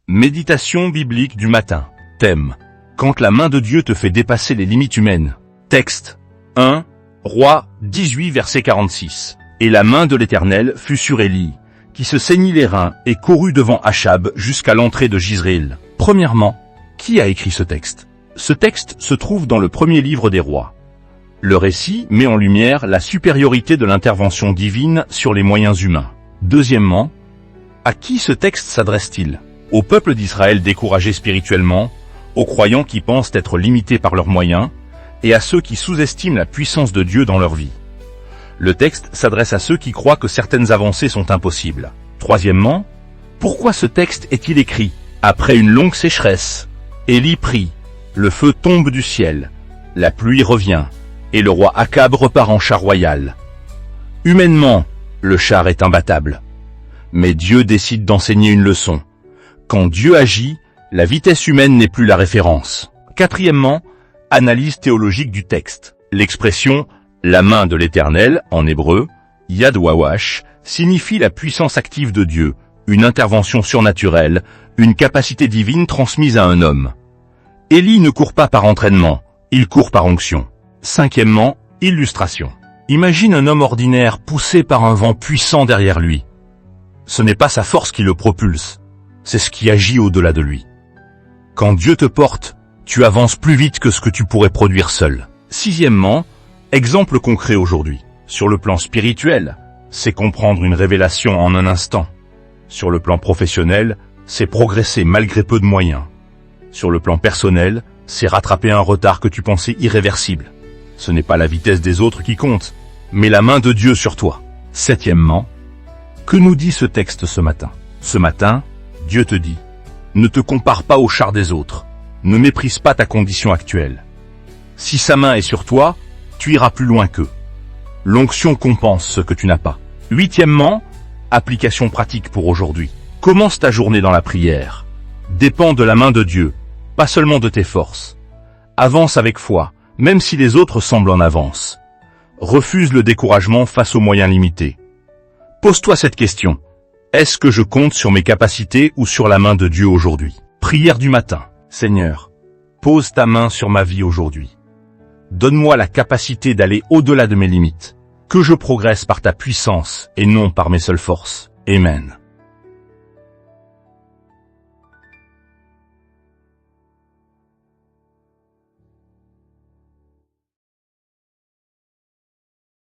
Méditation biblique du matin. Thème. Quand la main de Dieu te fait dépasser les limites humaines. Texte. 1 Roi 18 verset 46. Et la main de l'Éternel fut sur Élie, qui se saignit les reins et courut devant Achab jusqu'à l'entrée de Jizréel. Premièrement, qui a écrit ce texte? Ce texte se trouve dans le premier livre des rois. Le récit met en lumière la supériorité de l'intervention divine sur les moyens humains. Deuxièmement, à qui ce texte s'adresse-t-il? Au peuple d'Israël découragé spirituellement, aux croyants qui pensent être limités par leurs moyens, et à ceux qui sous-estiment la puissance de Dieu dans leur vie. Le texte s'adresse à ceux qui croient que certaines avancées sont impossibles. Troisièmement, pourquoi ce texte est-il écrit? Après une longue sécheresse, Élie prie, le feu tombe du ciel, la pluie revient, et le roi Achab repart en char royal. Humainement, le char est imbattable. Mais Dieu décide d'enseigner une leçon. Quand Dieu agit, la vitesse humaine n'est plus la référence. Quatrièmement, analyse théologique du texte. L'expression « la main de l'Éternel » en hébreu, Yad Wawash, signifie la puissance active de Dieu, une intervention surnaturelle, une capacité divine transmise à un homme. Élie ne court pas par entraînement, il court par onction. Cinquièmement, illustration. Imagine un homme ordinaire poussé par un vent puissant derrière lui. Ce n'est pas sa force qui le propulse, c'est ce qui agit au-delà de lui. Quand Dieu te porte, tu avances plus vite que ce que tu pourrais produire seul. Sixièmement, exemple concret aujourd'hui. Sur le plan spirituel, c'est comprendre une révélation en un instant. Sur le plan professionnel, c'est progresser malgré peu de moyens. Sur le plan personnel, c'est rattraper un retard que tu pensais irréversible. Ce n'est pas la vitesse des autres qui compte, mais la main de Dieu sur toi. Septièmement, que nous dit ce texte ce matin? Ce matin, Dieu te dit, ne te compare pas au char des autres, ne méprise pas ta condition actuelle. Si sa main est sur toi, tu iras plus loin qu'eux. L'onction compense ce que tu n'as pas. Huitièmement, application pratique pour aujourd'hui. Commence ta journée dans la prière. Dépends de la main de Dieu, pas seulement de tes forces. Avance avec foi, même si les autres semblent en avance. Refuse le découragement face aux moyens limités. Pose-toi cette question. Est-ce que je compte sur mes capacités ou sur la main de Dieu aujourd'hui? Prière du matin. Seigneur, pose ta main sur ma vie aujourd'hui. Donne-moi la capacité d'aller au-delà de mes limites. Que je progresse par ta puissance et non par mes seules forces. Amen.